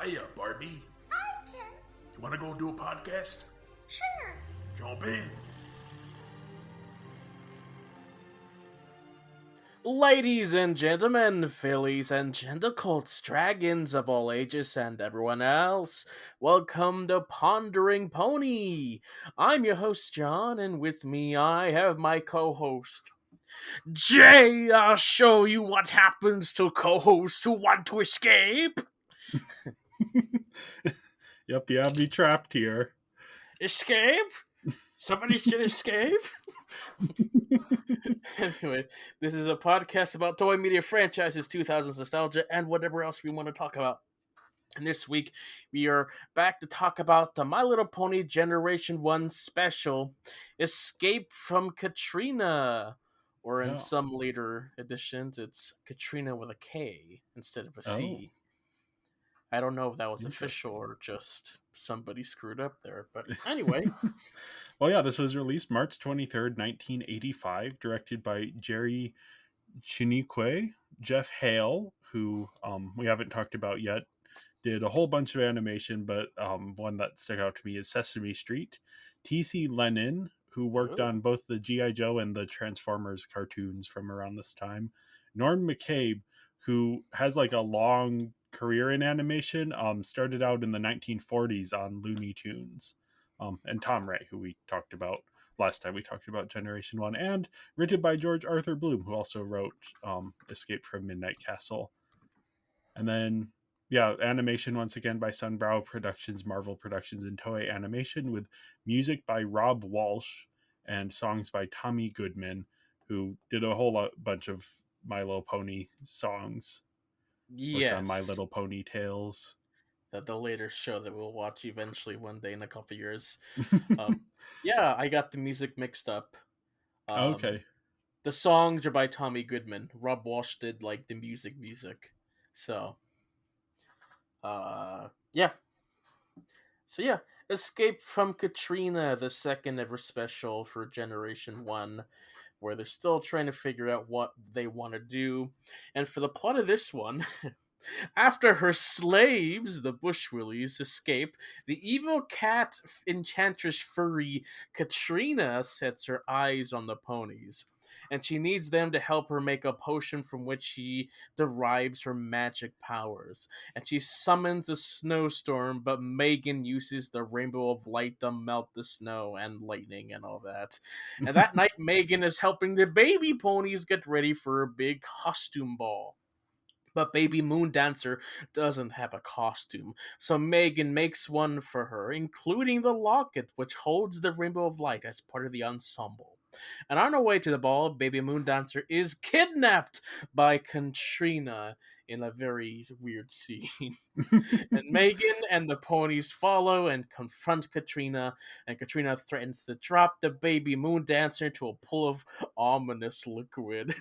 Hiya, Barbie. Hi, Ken. You want to go do a podcast? Sure. Jump in. Ladies and gentlemen, fillies and gentlecolts, dragons of all ages, and everyone else, welcome to Pondering Pony. I'm your host, John, and with me I have my co-host, Jay. I'll show you what happens to co-hosts who want to escape. Yep, you have me trapped here. Escape? Somebody should escape? Anyway, this is a podcast about toy media franchises, 2000s nostalgia, and whatever else we want to talk about. And this week, we are back to talk about the My Little Pony Generation 1 special, Escape from Catrina. Or in some later editions, it's Catrina with a K instead of a C. I don't know if that was official or just somebody screwed up there. But anyway. Well, yeah, this was released March 23rd, 1985, directed by Jerry Chinique. Jeff Hale, who we haven't talked about yet, did a whole bunch of animation, but one that stuck out to me is Sesame Street. T.C. Lennon, who worked on both the G.I. Joe and the Transformers cartoons from around this time. Norm McCabe, who has like a long career in animation, started out in the 1940s on Looney Tunes. And Tom Ray, who we talked about last time we talked about Generation 1, and written by George Arthur Bloom, who also wrote Escape from Midnight Castle. And then, animation once again by Sunbrow Productions, Marvel Productions, and Toei Animation, with music by Rob Walsh and songs by Tommy Goodman, who did a whole bunch of My Little Pony songs. Yes. Like My Little Pony Tales. The later show that we'll watch eventually one day in a couple years. I got the music mixed up. Okay. The songs are by Tommy Goodman. Rob Walsh did like the music. So, Escape from Catrina, the second ever special for Generation 1, where they're still trying to figure out what they want to do. And for the plot of this one, after her slaves, the Bushwillies, escape, the evil cat enchantress furry Catrina sets her eyes on the ponies, and she needs them to help her make a potion from which she derives her magic powers. And she summons a snowstorm, but Megan uses the rainbow of light to melt the snow and lightning and all that. And that night, Megan is helping the baby ponies get ready for a big costume ball. But Baby Moon Dancer doesn't have a costume, so Megan makes one for her, including the locket, which holds the Rainbow of Light as part of the ensemble. And on her way to the ball, Baby Moon Dancer is kidnapped by Catrina in a very weird scene. And Megan and the ponies follow and confront Catrina, and Catrina threatens to drop the Baby Moon Dancer into a pool of ominous liquid.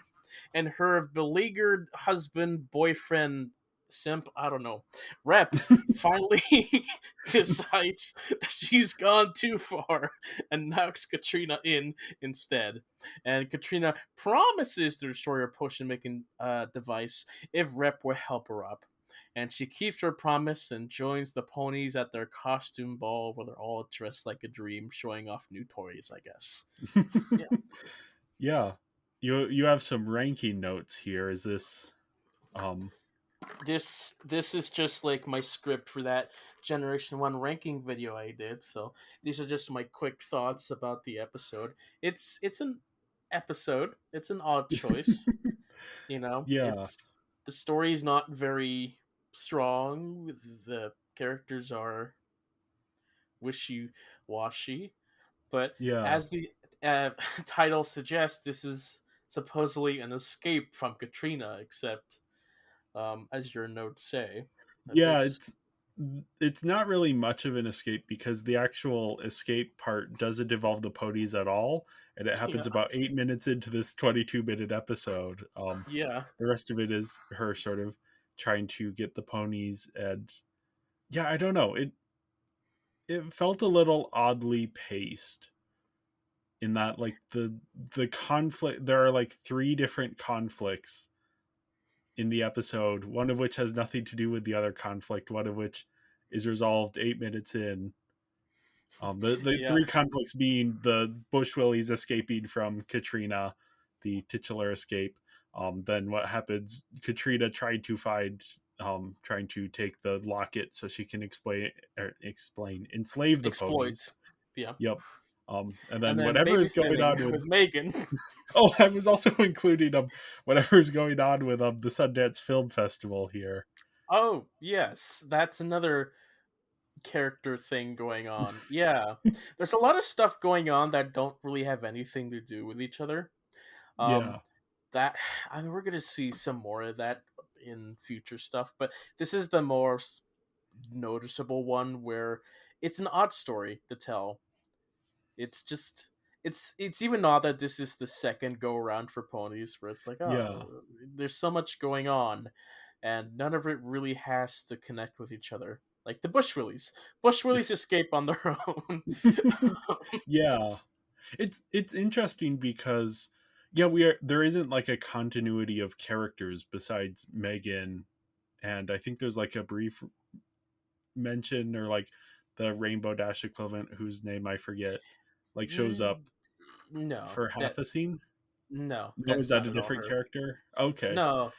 And her beleaguered husband, boyfriend, simp, I don't know, Rep, finally decides that she's gone too far and knocks Catrina in instead. And Catrina promises to restore her potion-making device if Rep will help her up. And she keeps her promise and joins the ponies at their costume ball, where they're all dressed like a dream, showing off new toys, I guess. Yeah. You have some ranking notes here. Is this This is just like my script for that Generation 1 ranking video I did. So these are just my quick thoughts about the episode. It's an episode. It's an odd choice. Yeah. The story's not very strong. The characters are wishy-washy. But as the title suggests, this is supposedly an escape from Catrina, except as your notes say. It's not really much of an escape, because the actual escape part doesn't involve the ponies at all, and it happens about 8 minutes into this 22-minute episode. The rest of it is her sort of trying to get the ponies, and I don't know. It felt a little oddly paced, in that like the conflict, there are like 3 different conflicts in the episode, one of which has nothing to do with the other conflict, one of which is resolved 8 minutes in. The Yeah. three conflicts being the Bush Willies escaping from Catrina, the titular escape. Then what happens? Catrina trying to take the locket so she can enslave the ponies. Exploits. Yeah. Yep. And And then then whatever is going babysitting on with with Megan. oh, I was also including whatever's going on with the Sundance Film Festival here. Oh, yes. That's another character thing going on. Yeah. There's a lot of stuff going on that don't really have anything to do with each other. Um Yeah, that I mean we're going to see some more of that in future stuff, but this is the more noticeable one where it's an odd story to tell. It's just it's even odd that this is the second go around for ponies where it's like, yeah, oh, there's so much going on and none of it really has to connect with each other. Like the Bush Willies escape on their own. yeah. It's interesting because yeah, we are there isn't like a continuity of characters besides Megan, and I think there's like a brief mention or like the Rainbow Dash equivalent whose name I forget like shows up Mm, no, for half a scene. No, is that's that not a at all different her. character? Okay. No,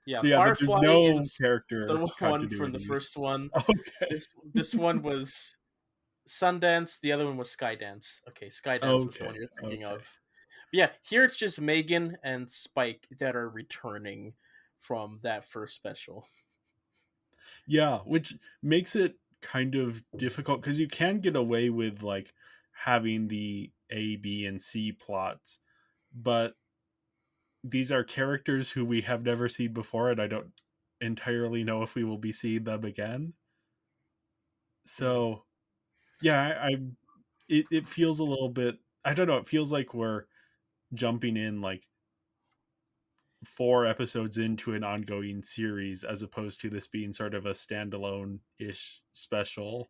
yeah, So yeah, but there's Firefly no is character the one from the continuity. first one. Okay. This one was Sundance. The other one was Skydance. Okay, Skydance was the Okay. one you're thinking Okay. of. But yeah, here it's just Megan and Spike that are returning from that first special. Yeah, which makes it kind of difficult because you can get away with like having the A, B, and C plots, but these are characters who we have never seen before, and I don't entirely know if we will be seeing them again. Hmm. So yeah, it feels a little bit. I don't know. It feels like we're jumping in like 4 episodes into an ongoing series as opposed to this being sort of a standalone ish special.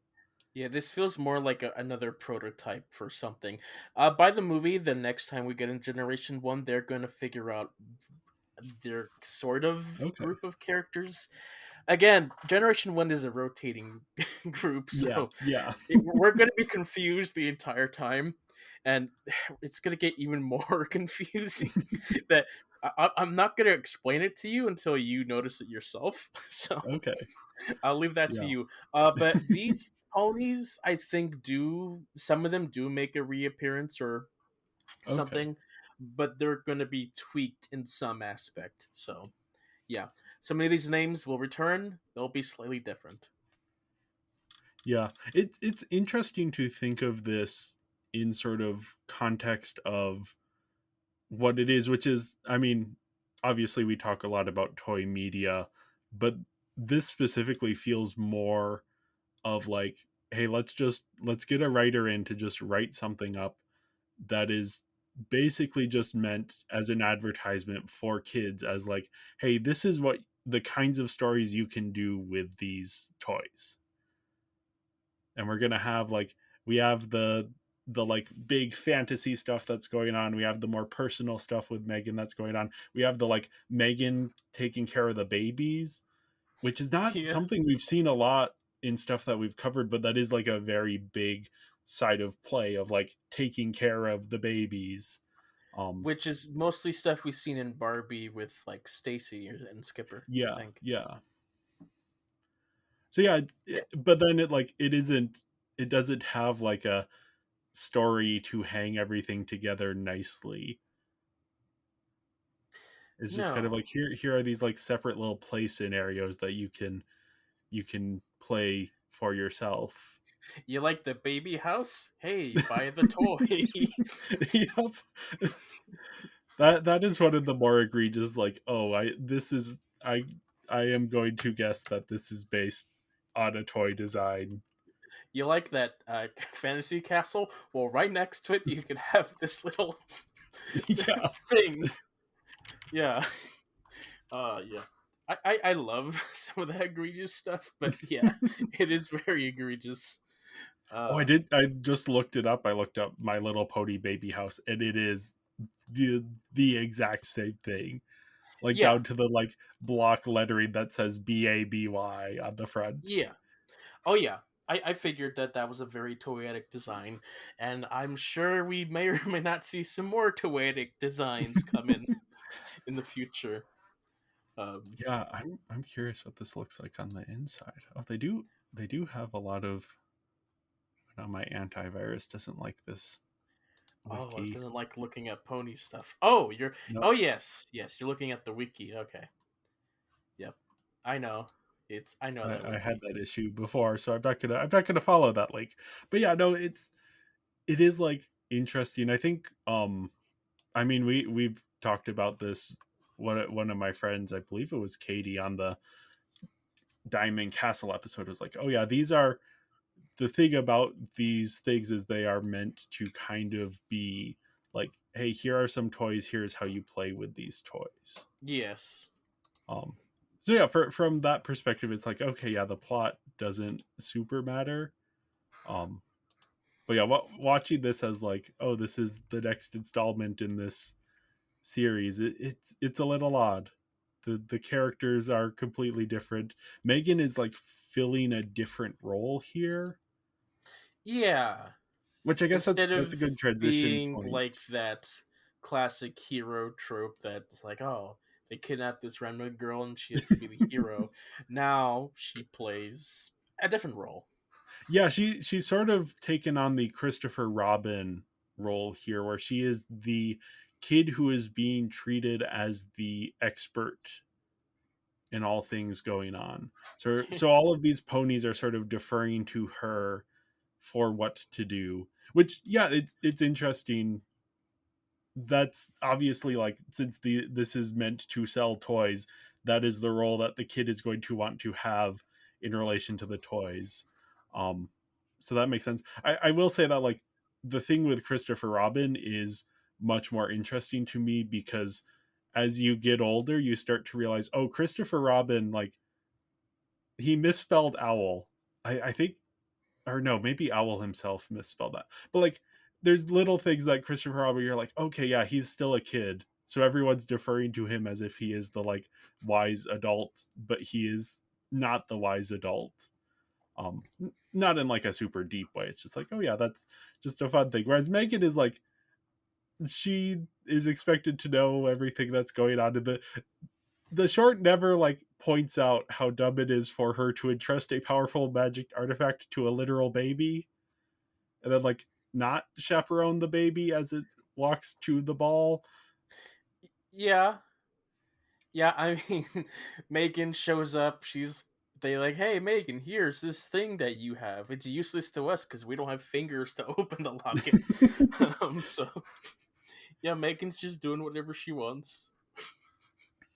Yeah, this feels more like another prototype for something. By the movie, the next time we get in Generation 1, they're going to figure out their sort of Okay. group of characters. Again, Generation 1 is a rotating group, Yeah. so Yeah. we're going to be confused the entire time, and it's going to get even more confusing. That I'm not going to explain it to you until you notice it yourself. So Okay. I'll leave that to Yeah. you. But these ponies, I think, do some of them do make a reappearance or Okay. something, but they're going to be tweaked in some aspect. So yeah, some of these names will return. They'll be slightly different. Yeah. It's interesting to think of this in sort of context of what it is, which is, I mean, obviously we talk a lot about toy media, but this specifically feels more of like, hey, let's get a writer in to just write something up that is basically just meant as an advertisement for kids as like, hey, this is what the kinds of stories you can do with these toys. And we're going to have like we have the like big fantasy stuff that's going on. We have the more personal stuff with Megan that's going on. We have the like Megan taking care of the babies, which is not Yeah, something we've seen a lot in stuff that we've covered, but that is like a very big side of play of like taking care of the babies. Um, which is mostly stuff we've seen in Barbie with like Stacy and Skipper. I yeah, think. yeah. So yeah, Yeah. but then it doesn't have like a story to hang everything together nicely. It's just kind of No, like here are these like separate little play scenarios that you can play for yourself. you like the baby house? Hey, buy the toy. Yep. That is one of the more egregious like, oh, I am going to guess that this is based on a toy design. You like that fantasy castle? Well, right next to it, you can have this little Yeah. thing. Yeah. Yeah. I love some of that egregious stuff, but yeah, it is very egregious. Oh, Uh, I just looked it up. I looked up My Little Pony Baby House, and it is the exact same thing. Like yeah, down to the like block lettering that says BABY on the front. yeah. Oh yeah, I figured that was a very toyetic design, and I'm sure we may or may not see some more toyetic designs come in the future. Um, Yeah, I'm curious what this looks like on the inside. Oh, they do have a lot of. No, my antivirus doesn't like this oh, it wiki. doesn't like looking at pony stuff. Oh, you're. No, Oh yes, yes, you're looking at the wiki. Okay, yep, I know. I know that I had wiki. that issue before, so I'm not gonna follow that link. But yeah, no, it is like interesting. I think I mean we've talked about this. One of my friends, I believe it was Katie, on the Diamond Castle episode, was like, oh yeah, these are the thing about these things is they are meant to kind of be like, hey, here are some toys, here's how you play with these toys. Yes. um so yeah, from that perspective, it's like, okay, yeah, the plot doesn't super matter. um but yeah, watching this as like, oh, this is the next installment in this series, it's a little odd. The characters are completely different. Megan is like filling a different role here, Yeah. which I guess that's Instead that's a of good transition being point. like that classic hero trope that's like, oh, they kidnap this random girl and she has to be the hero. Now she plays a different role. Yeah, she's sort of taken on the Christopher Robin role here, where she is the kid who is being treated as the expert in all things going on. So all of these ponies are sort of deferring to her for what to do. Which, yeah, it's interesting. That's obviously, like, since this is meant to sell toys, that is the role that the kid is going to want to have in relation to the toys. um so that makes sense. I will say that, like, the thing with Christopher Robin is much more interesting to me, because as you get older you start to realize, oh, Christopher Robin, like, he misspelled owl. I think, or no, maybe Owl himself misspelled that. But like, there's little things like Christopher Robin, you're like, okay, yeah, he's still a kid. So everyone's deferring to him as if he is the, like, wise adult, but he is not the wise adult. Not in like a super deep way. It's just like, oh yeah, that's just a fun thing. Whereas Megan is like, she is expected to know everything that's going on. In the short never like points out how dumb it is for her to entrust a powerful magic artifact to a literal baby, and then like not chaperone the baby as it walks to the ball. Yeah. Yeah, I mean Megan shows up, they like, hey Megan, here's this thing that you have. It's useless to us because we don't have fingers to open the locket. So yeah, Megan's just doing whatever she wants.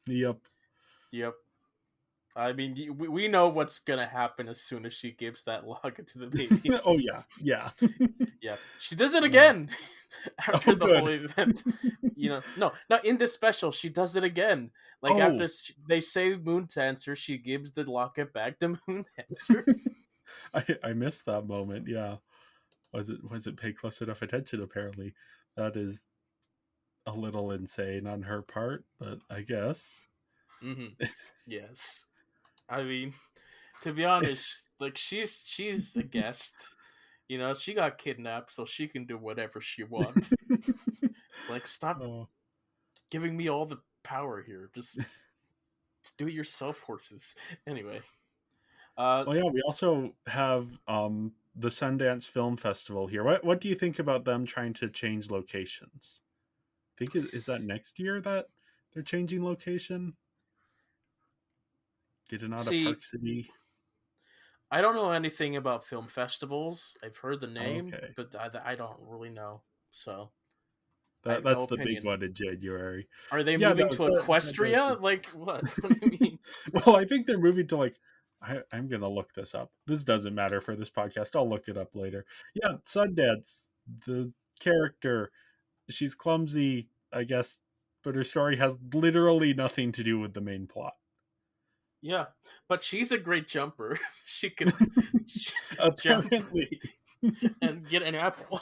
Yep. Yep. I mean, we know what's gonna happen as soon as she gives that locket to the baby. Oh yeah, yeah. Yeah, she does it again Oh after the whole good. event. No, in this special, she does it again. Like Oh, after they save Moon Dancer, she gives the locket back to Moon Dancer. I missed that moment. Yeah, was it pay close enough attention? Apparently, that is a little insane on her part, but I guess. Mm-hmm. Yes, I mean, to be honest, like she's a guest. She got kidnapped, so she can do whatever she wants. It's like, stop Oh. giving me all the power here. Just do it yourself, horses. Anyway, uh, Well, yeah, we also have the Sundance Film Festival here. What do you think about them trying to change locations? I think, is that next year that they're changing location? Getting out of see, Park City. I don't know anything about film festivals. I've heard the name, Okay. but I don't really know. So I That have no that's the big opinion. one in January. Are they Yeah, no, moving to Equestria? Like what? What do you mean? well, I think they're moving to, like, I'm gonna look this up. This doesn't matter for this podcast. I'll look it up later. Yeah, Sundance. The character, she's clumsy, I guess, but her story has literally nothing to do with the main plot. Yeah, but she's a great jumper. She can jump Apparently. and get an apple.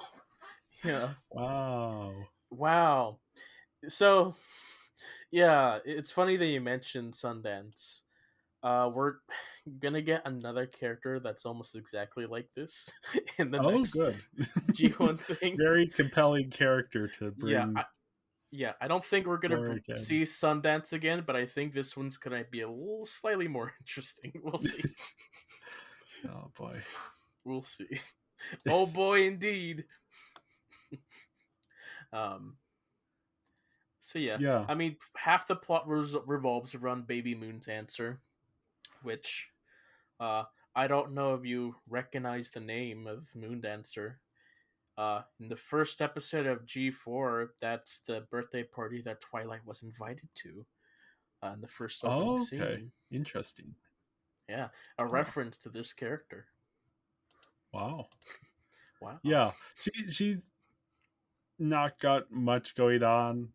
Yeah. Wow. Wow. So, yeah, it's funny that you mentioned Sundance. We're gonna get another character that's almost exactly like this in the Oh, next good. G1 thing. Very compelling character to Yeah, bring I don't think we're gonna forward again. see Sundance again, but I think this one's gonna be a little slightly more interesting. We'll see. Oh boy. We'll see. Oh boy, indeed. Um. So yeah, Yeah. I mean, half the plot revolves around Baby Moon Dancer, which uh, I don't know if you recognize the name of Moon Dancer. In the first episode of G4, that's the birthday party that Twilight was invited to in the first opening Oh, okay. scene. Interesting. Yeah, a Huh. reference to this character. Wow. Wow. Yeah. She's not got much going on.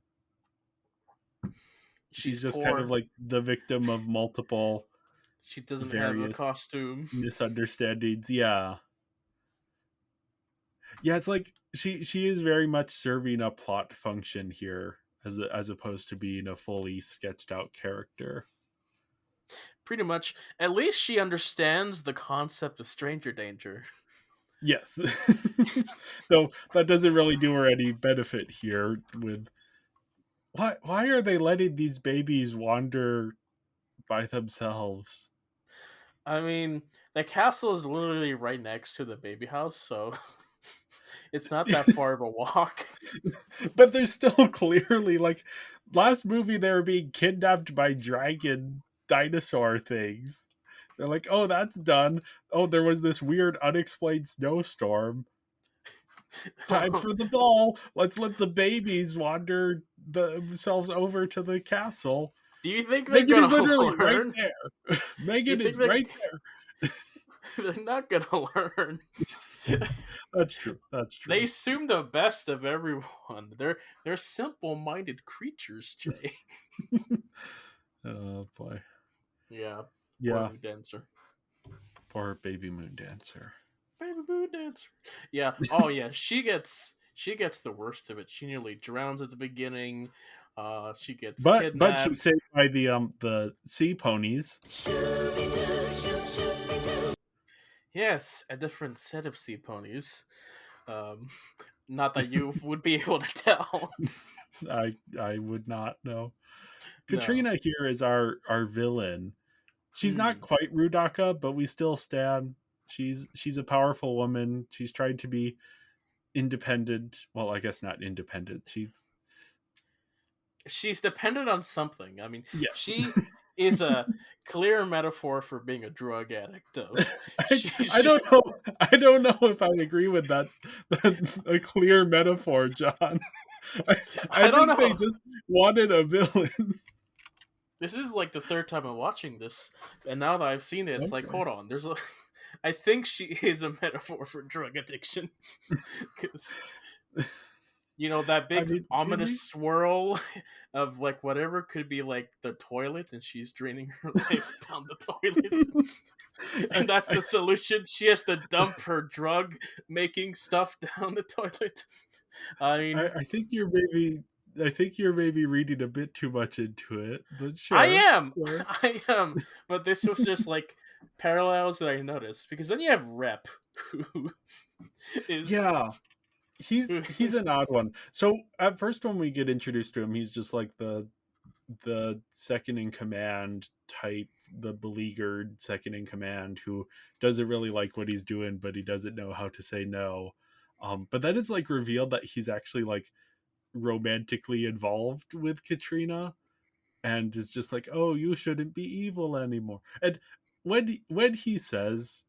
She's She's just kind of poor. like the victim of multiple She doesn't have a various costume. misunderstandings. Yeah. Yeah, it's like she is very much serving a plot function here as opposed to being a fully sketched out character. Pretty much. At least she understands the concept of stranger danger. Yes. Though that doesn't really do her any benefit here with why are they letting these babies wander by themselves? I mean, the castle is literally right next to the baby house, so it's not that far of a walk. But they're still clearly like last movie they were being kidnapped by dragon dinosaur things. They're like, oh, that's done. Oh, there was this weird unexplained snowstorm. Time for the ball. Let's let the babies wander themselves over to the castle. Do you think they're Megan is gonna literally right learn? there. You Megan think is right they're not gonna learn? there. That's true. That's They true. assume the best of everyone. They're simple-minded creatures, Jay. Oh boy. Yeah, poor Yeah. Moon Dancer. Poor baby moon dancer. Baby Moon Dancer. Yeah. Oh yeah. She gets the worst of it. She nearly drowns at the beginning. She gets But she's kidnapped. saved by the sea ponies. Yes, a different set of sea ponies. Um, not that you would be able to tell. I would not know. No. Catrina here is our villain. She's not Hmm. quite Rudaka, but we still stand. She's a powerful woman. She's tried to be independent. Well, I guess not independent. She's dependent on something. I mean, Yes. she is a clear metaphor for being a drug addict. Though I, she, I she don't know. I don't know if I agree with that. A clear metaphor, John. I, I I don't think they know. just wanted a villain. This is like the third time I'm watching this, and now that I've seen it, it's like, Okay. hold on. There's a. I think she is a metaphor for drug addiction, because that I big mean, maybe. ominous swirl of like whatever could be like the toilet, and she's draining her life down the toilet, I, and that's I, the solution. She has to dump her drug making stuff down the toilet. I I mean, I think you're maybe I think you're maybe reading a bit too much into it, but I sure, am, sure. I am, but this was just like parallels that I noticed, because then you have Rep, who is Yeah, he's an odd one. So at first, when we get introduced to him, he's just like the second in command type, the beleaguered second in command who doesn't really like what he's doing, but he doesn't know how to say no. But then it's like revealed that he's actually like romantically involved with Katrina, and it's just like, oh, you shouldn't be evil anymore. And when he says,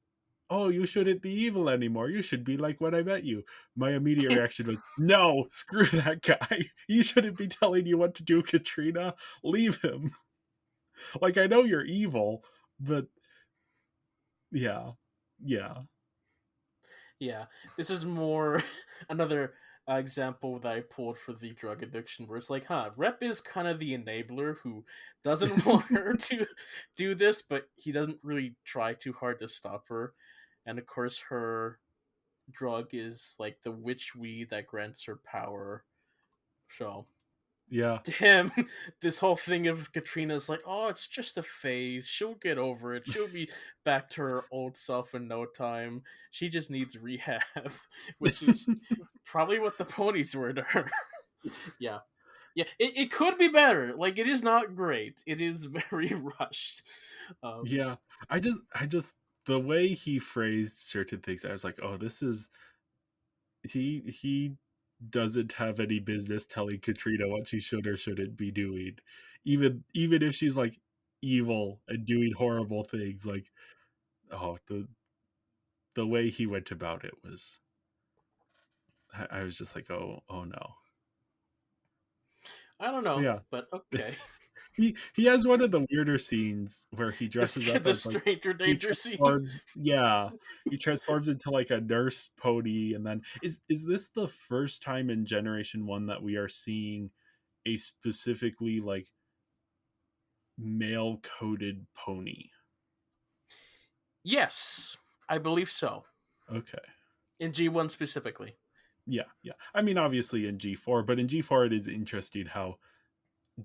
oh, you shouldn't be evil anymore, you should be like when I met you, my immediate reaction was, no, screw that guy. He shouldn't be telling you what to do, Katrina. Leave him. Like, I know you're evil, but yeah, yeah. yeah, this is more another example that I pulled for the drug addiction, where it's like, Rep is kind of the enabler who doesn't want her to do this, but he doesn't really try too hard to stop her. And of course, her drug is like the witch weed that grants her power. So Yeah. To him, this whole thing of Katrina's like, oh, it's just a phase. She'll get over it. She'll be back to her old self in no time. She just needs rehab, which is probably what the ponies were to her. Yeah. Yeah, it could be better. Like, it is not great. It is very rushed. Um, Yeah. I just the way he phrased certain things, I was like, oh, this is he doesn't have any business telling Katrina what she should or shouldn't be doing. Even if she's like evil and doing horrible things, like oh the way he went about it was I was just like, oh no. I don't But know, yeah. but okay. He has one of the weirder scenes where he The, dresses up the as like stranger he danger scene. transforms yeah. He transforms into like a nurse pony and then is this the first time in Generation 1 that we are seeing a specifically like male coded pony? Yes, I believe so. Okay. In G1 specifically. Yeah, yeah. I mean obviously in G4, but in G4 it is interesting how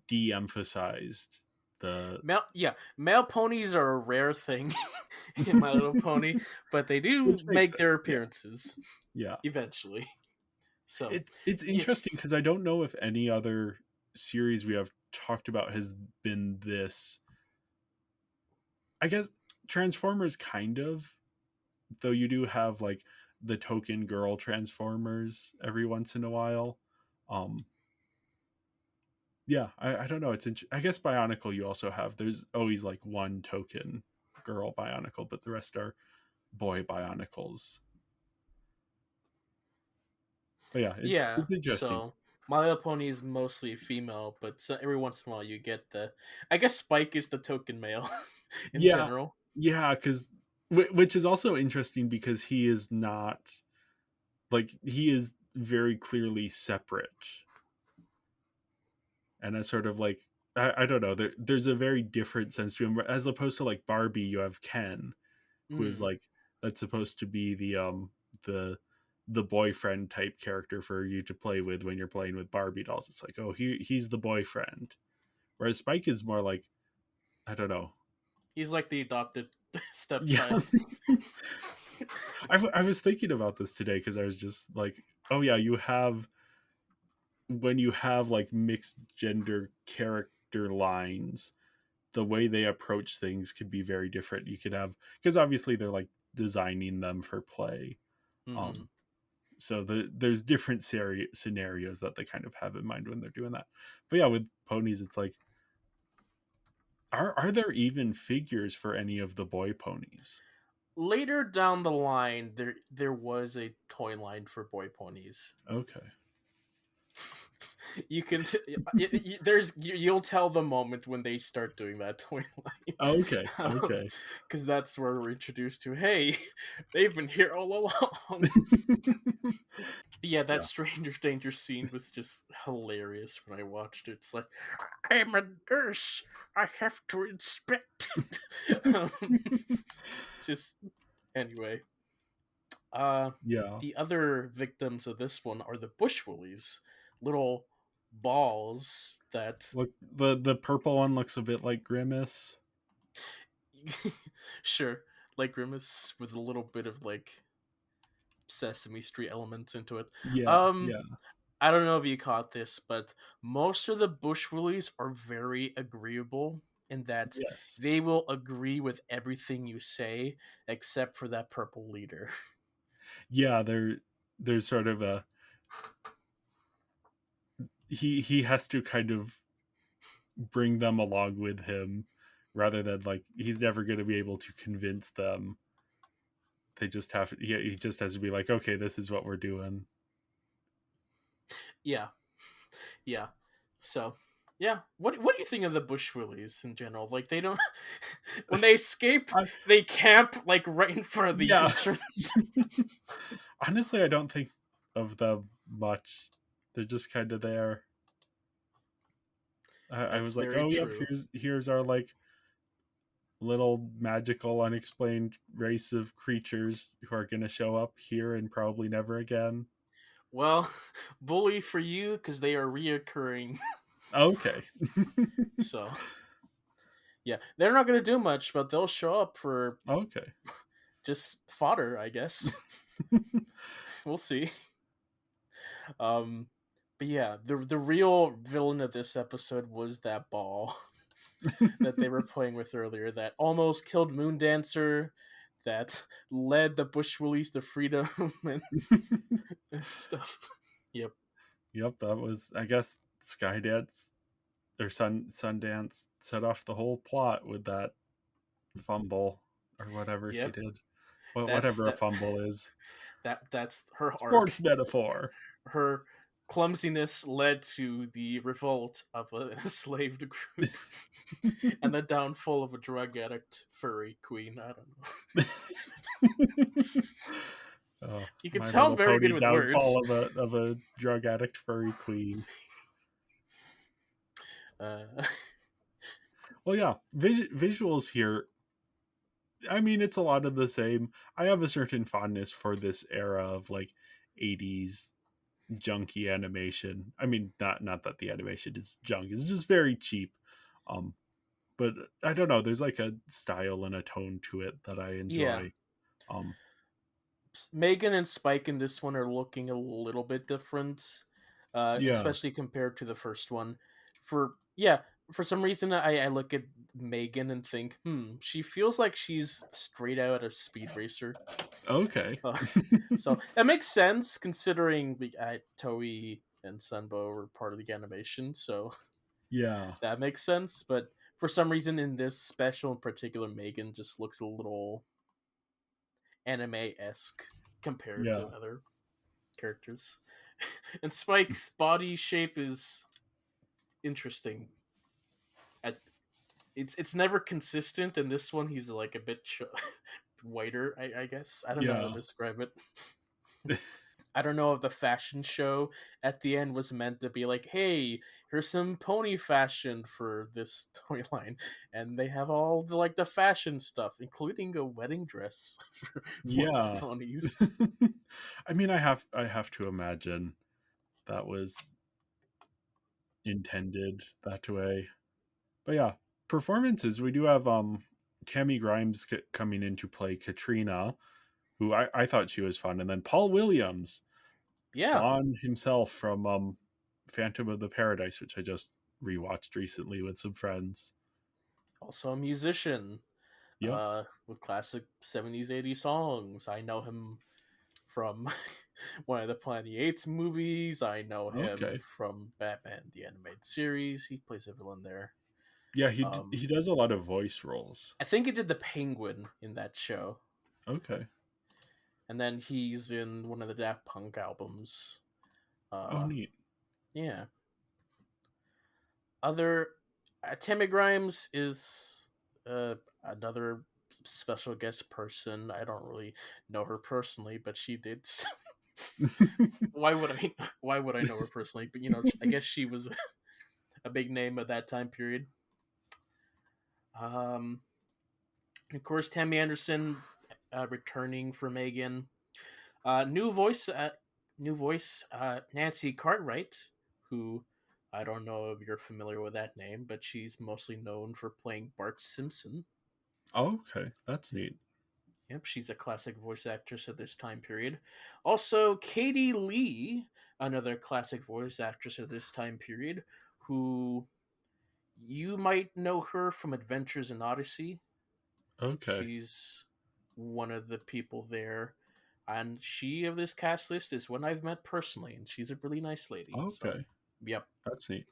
de-emphasized the Male ponies are a rare thing in My Little Pony, but they do which makes make sense. their Yeah. appearances Yeah. eventually. So, It's yeah, interesting because I don't know if any other series we have talked about has been this. I guess Transformers kind of, though you do have like the token girl Transformers every once in a while. Um, yeah, I don't know. I guess Bionicle you also have. There's always like one token girl Bionicle, but the rest are boy Bionicles. But yeah, yeah. it's interesting. So My Little Pony is mostly female, but every once in a while you get the. I guess Spike is the token male in Yeah, general. yeah, because which is also interesting because he is not like he is very clearly separate and a sort of like I don't know there's a very different sense to him as opposed to like Barbie you have Ken who is Mm. like that's supposed to be the the boyfriend type character for you to play with when you're playing with Barbie dolls. It's like oh he's the boyfriend, whereas Spike is more like I don't know. He's like the adopted Yeah. stepchild. I was thinking about this today because I was just like, oh yeah, you have when you have like mixed gender character lines, the way they approach things could be very different. You could have because obviously they're like designing them for play. Hmm. Um, so there's different scenarios that they kind of have in mind when they're doing that. But yeah, with ponies, it's like, are there even figures for any of the boy ponies? Later down the line, there was a toy line for boy ponies. Okay. You can there's you'll tell the moment when they start doing that toy Okay. line, Okay. because that's where we're introduced to hey, they've been here all along. Yeah, that Yeah. Stranger Danger scene was just hilarious when I watched it. It's like I'm a nurse, I have to inspect it. Just anyway. Uh, Yeah. the other victims of this one are the bush woolies, little balls that, Look, the purple one looks a bit like Grimace. sure, like Grimace with a little bit of like Sesame Street elements into it. Yeah. Um, Yeah. I don't know if you caught this, but most of the bush woolies are very agreeable in that Yes. they will agree with everything you say except for that purple leader. Yeah. There's sort of a he has to kind of bring them along with him rather than like he's never going to be able to convince them. They just have he just has to be like okay this is what we're doing. Yeah, yeah. So, yeah. What do you think of the bush willies in general? Like they don't when they escape, I, they camp like right in front of the yeah. entrance. Honestly I don't think of them much. They're just kind of there. I That's was like very oh yeah true. here's our like little magical unexplained race of creatures who are going to show up here and probably never again. Well, bully for you because they are reoccurring. Okay. So yeah, they're not going to do much, but they'll show up for Okay. just fodder, I guess. We'll see. Um, but yeah, the real villain of this episode was that ball that they were playing with earlier, that almost killed Moondancer, that led the Bushwillies to freedom and stuff. Yep. Yep, that was, I guess, Skydance or Sundance set off the whole plot with that fumble or whatever she Yep. did. That's Whatever a that. fumble is. That's her arc. Sports metaphor. Her clumsiness led to the revolt of an enslaved group and the downfall of a drug addict furry queen. I don't know. Oh, You can My tell I'm Little very good Pony with words. downfall of a drug addict furry queen. Uh, Well, yeah, visuals here. I mean, it's a lot of the same. I have a certain fondness for this era of like 80s junky animation. I mean, not that the animation is junk; it's just very cheap. Um, but I don't know. There's like a style and a tone to it that I yeah, enjoy. Um, Megan and Spike in this one are looking a little bit different, yeah. especially compared to the first one. For yeah, for some reason I look at Megan and think, she feels like she's straight out of Speed Racer. Okay. Uh, so it makes sense considering the Toei and Sunbow were part of the animation, so Yeah. that makes sense. But for some reason, in this special in particular, Megan just looks a little anime esque compared Yeah. to other characters. And Spike's body shape is interesting. At it's never consistent. In this one, he's like a bit whiter. I guess I don't know how to Yeah. describe it. I don't know if the fashion show at the end was meant to be like, hey, here's some pony fashion for this storyline, and they have all the fashion stuff, including a wedding dress for one of the Yeah. ponies. I mean, I have to imagine that was intended that way. But yeah, performances. We do have Tammy Grimes coming in to play Catrina, who I thought she was fun, and then Paul Williams, Yeah, Spawn himself from Phantom of the Paradise, which I just rewatched recently with some friends. also a musician Yep. with classic 70s, 80s songs. I know him from one of the Planet 8 movies. I know him Okay. from Batman the Animated Series. He plays a villain there. Yeah, Um, he does a lot of voice roles. I think he did the Penguin in that show. Okay. And then he's in one of the Daft Punk albums. Oh, Uh, neat. yeah. Other Tammy Grimes is another special guest person. I don't really know her personally, but she did. why would I? Why would I know her personally? But I guess she was a big name at that time period. Um, of course, Tammy Anderson returning for Megan. New voice, Nancy Cartwright, who I don't know if you're familiar with that name, but she's mostly known for playing Bart Simpson. Okay, that's neat. Yep, she's a classic voice actress at this time period. Also, Katie Lee, another classic voice actress at this time period, who you might know her from Adventures in Odyssey. Okay. She's one of the people there. And she of this cast list is one I've met personally, and she's a really nice lady. So, Okay, yep. that's neat.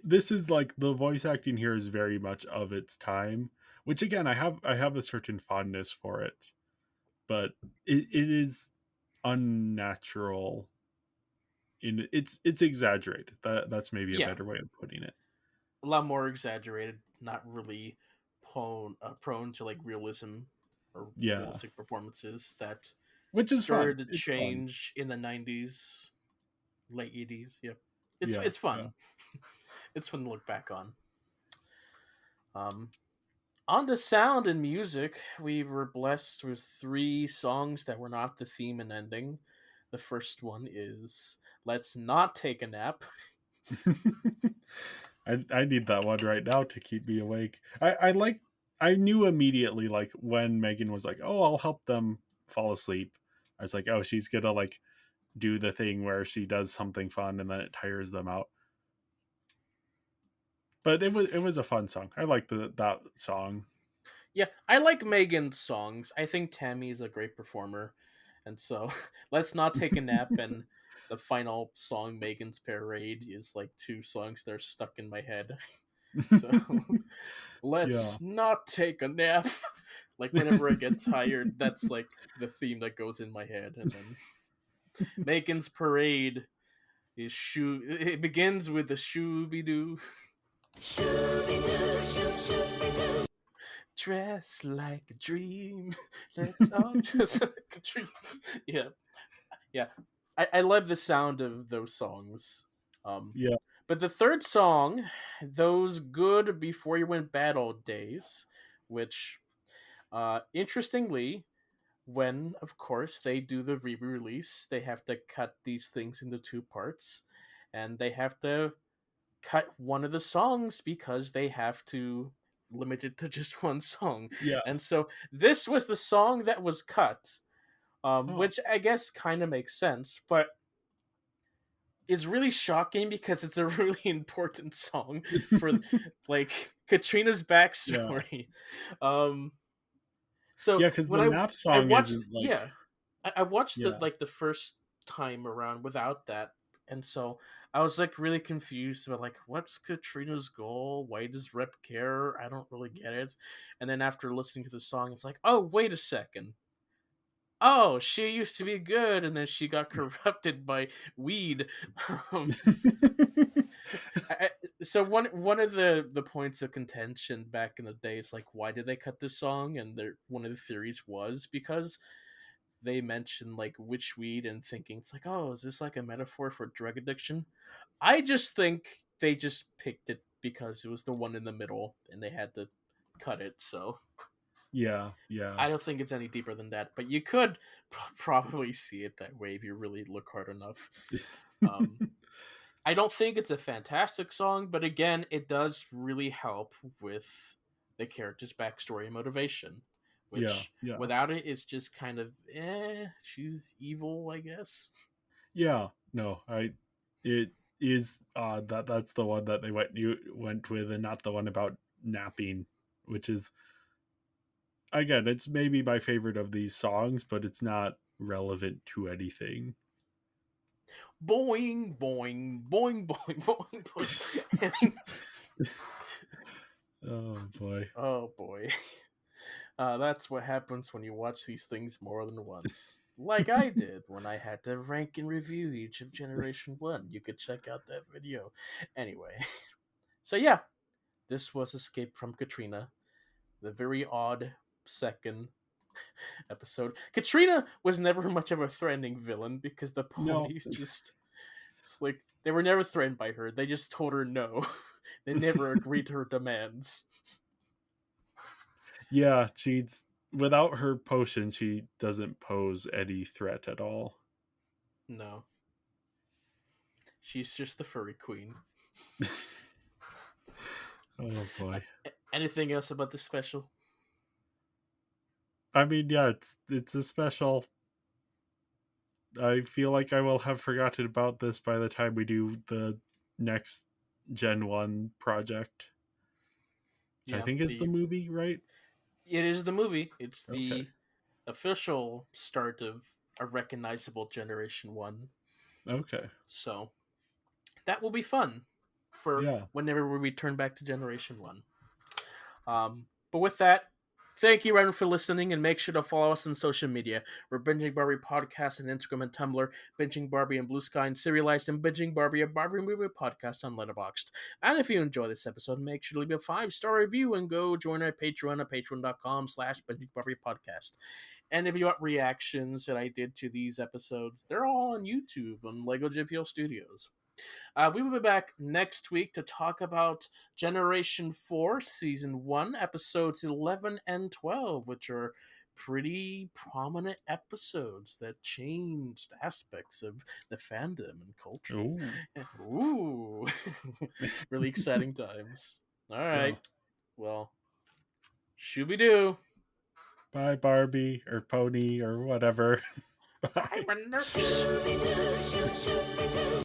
This is like the voice acting here is very much of its time, which again I have a certain fondness for it, but it is unnatural. In it's exaggerated. That's maybe a Yeah, better way of putting it. a lot more exaggerated, not really prone to like realism or Yeah, realistic performances that which is fun. started to It's fun. change in the 90s, late 80s. Yep. Yeah, It's yeah. fun. It's fun to look back on. Um, On to sound and music, we were blessed with three songs that were not the theme and ending. The first one is Let's Not Take a Nap. I need that one right now to keep me awake. I knew immediately like when Megan was like, "Oh, I'll help them fall asleep." I was like, "Oh, she's gonna like do the thing where she does something fun and then it tires them out." But it was a fun song. I like the that song. Yeah, I like Megan's songs. I think Tammy is a great performer, and so let's not take a nap. And the final song, Megan's Parade, is like two songs that are stuck in my head. So Yeah. let's not take a nap. Like whenever I get tired, that's like the theme that goes in my head. And then Megan's Parade is shoo. It begins with the shooby doo. Shooby-doo, shoop-shoopy-doo. Dress like a dream. Let's all dress like a dream. Yeah, yeah. I love the sound of those songs. Um, Yeah. but the third song, those good before you went bad old days, which, interestingly, when of course they do the re-release, they have to cut these things into two parts, and they have to cut one of the songs because they have to limit it to just one song. Yeah. And so this was the song that was cut, Oh. which I guess kind of makes sense, but is really shocking because it's a really important song for like Katrina's Yeah. backstory. Um, so Yeah, because when the nap I song watched, isn't like yeah, I watched yeah. the first time around without that, and so I was like really confused about like what's Katrina's goal? Why does Rep care? I don't really get it. And then after listening to the song, it's like, oh wait a second. Oh, she used to be good, and then she got corrupted by weed. Um, I, so one of the points of contention back in the day is like, why did they cut this song? And one of the theories was because they mentioned like witch weed and thinking it's like, oh, is this like a metaphor for drug addiction? I just think they just picked it because it was the one in the middle and they had to cut it. So Yeah, yeah. I don't think it's any deeper than that, but you could probably see it that way if you really look hard enough. Um, I don't think it's a fantastic song, but again, it does really help with the character's backstory and motivation. Yeah, Which yeah. without it, it's just kind of she's evil, I guess. Yeah. No, I it is that's the one that they went with and not the one about napping, which is again, it's maybe my favorite of these songs, but it's not relevant to anything. Boing, boing, boing, boing, boing, boing. I mean, Oh boy. oh boy. That's what happens when you watch these things more than once. Like I did when I had to rank and review each of Generation 1. You could check out that video. Anyway, so yeah, this was Escape from Katrina, the very odd second episode. Katrina was never much of a threatening villain because the No. ponies just it's like they were never threatened by her. They just told her no. They never agreed to her demands. Yeah, she's without her potion, she doesn't pose any threat at all. No. She's just the furry queen. Oh boy. Anything else about this special? I mean, yeah, it's a special. I feel like I will have forgotten about this by the time we do the next Gen 1 project, which I Yeah, think is the movie, right? it is the movie. It's Okay. the official start of a recognizable Generation 1. Okay. So that will be fun for Yeah. whenever we return back to Generation 1. But with that, thank you, everyone, for listening, and make sure to follow us on social media. We're Binging Barbie Podcast on Instagram and Tumblr, Binging Barbie and Blue Sky and Serialized, and Binging Barbie, a Barbie movie podcast on Letterboxd. And if you enjoy this episode, make sure to leave a 5-star review and go join our Patreon at patreon.com/Binging Barbie Podcast. And if you want reactions that I did to these episodes, they're all on YouTube on Lego JPL Studios. We will be back next week to talk about Generation 4, Season 1, Episodes 11 and 12, which are pretty prominent episodes that changed aspects of the fandom and culture. Ooh. Really exciting times. All right. Yeah. Well, shooby-doo. Bye, Barbie or Pony or whatever. Bye. I'm a nurse. Shooby-doo, shoop, shoop-be-doo.